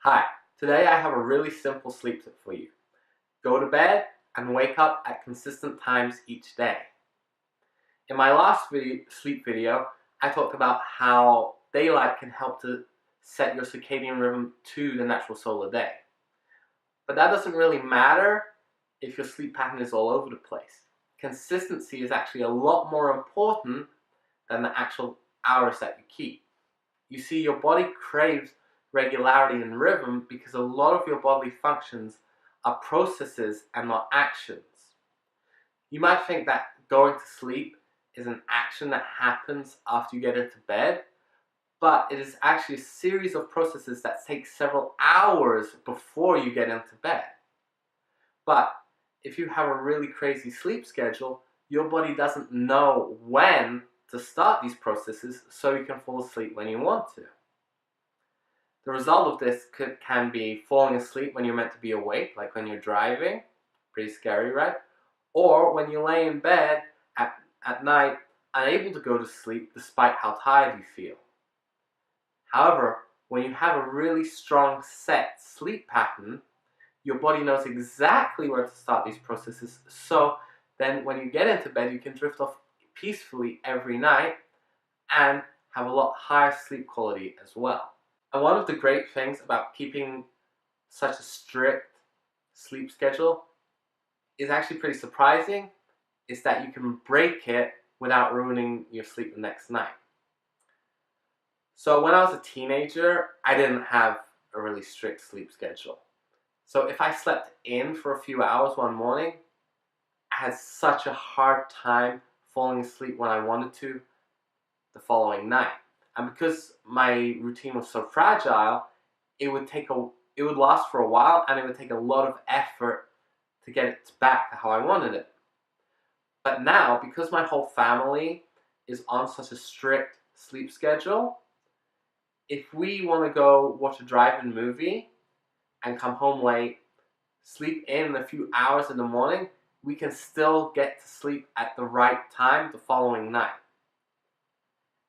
Hi, today I have a really simple sleep tip for you. Go to bed and wake up at consistent times each day. In my last sleep video, I talked about how daylight can help to set your circadian rhythm to the natural solar day. But that doesn't really matter if your sleep pattern is all over the place. Consistency is actually a lot more important than the actual hours that you keep. You see, your body craves regularity and rhythm because a lot of your bodily functions are processes and not actions. You might think that going to sleep is an action that happens after you get into bed, but it is actually a series of processes that take several hours before you get into bed. But if you have a really crazy sleep schedule, your body doesn't know when to start these processes, so you can fall asleep when you want to. The result of this can be falling asleep when you're meant to be awake, like when you're driving, pretty scary, right? Or when you lay in bed at night, unable to go to sleep despite how tired you feel. However, when you have a really strong set sleep pattern, your body knows exactly where to start these processes, so then when you get into bed, you can drift off peacefully every night and have a lot higher sleep quality as well. And one of the great things about keeping such a strict sleep schedule is actually pretty surprising, is that you can break it without ruining your sleep the next night. So when I was a teenager, I didn't have a really strict sleep schedule. So if I slept in for a few hours one morning, I had such a hard time falling asleep when I wanted to the following night. And because my routine was so fragile, it would last for a while, and it would take a lot of effort to get it back to how I wanted it. But now, because my whole family is on such a strict sleep schedule, if we want to go watch a drive-in movie and come home late, sleep in a few hours in the morning, we can still get to sleep at the right time the following night.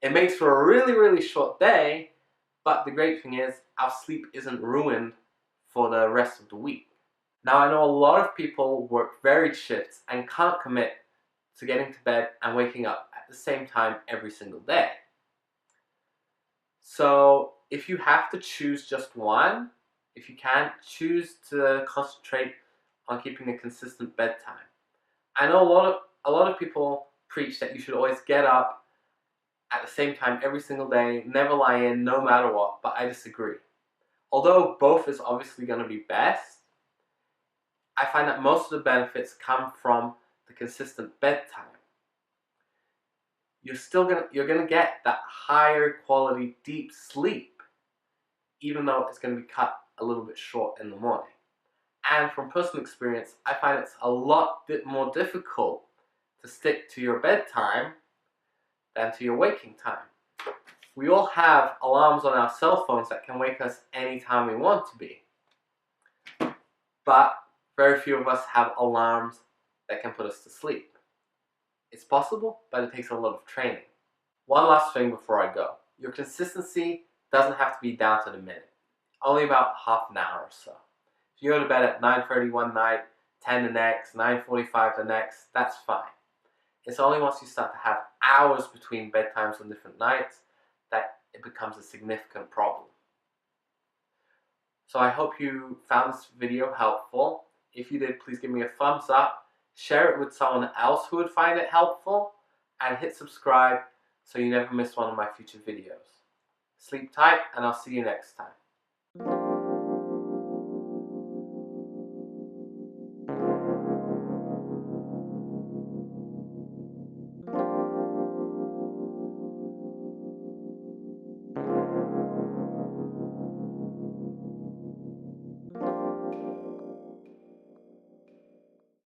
It makes for a really, really short day, but the great thing is our sleep isn't ruined for the rest of the week. Now, I know a lot of people work varied shifts and can't commit to getting to bed and waking up at the same time every single day. So if you have to choose just one, if you can, choose to concentrate on keeping a consistent bedtime. I know a lot of people preach that you should always get up at the same time every single day, never lie in, no matter what, but I disagree. Although both is obviously going to be best, I find that most of the benefits come from the consistent bedtime. You're gonna get that higher quality deep sleep, even though it's going to be cut a little bit short in the morning. And from personal experience, I find it's a lot more difficult to stick to your bedtime than to your waking time. We all have alarms on our cell phones that can wake us anytime we want to be. But very few of us have alarms that can put us to sleep. It's possible, but it takes a lot of training. One last thing before I go. Your consistency doesn't have to be down to the minute. Only about half an hour or so. If you go to bed at 9:30 one night, 10 the next, 9:45 the next, that's fine. It's only once you start to have hours between bedtimes on different nights that it becomes a significant problem. So I hope you found this video helpful. If you did, please give me a thumbs up, share it with someone else who would find it helpful, and hit subscribe so you never miss one of my future videos. Sleep tight, and I'll see you next time.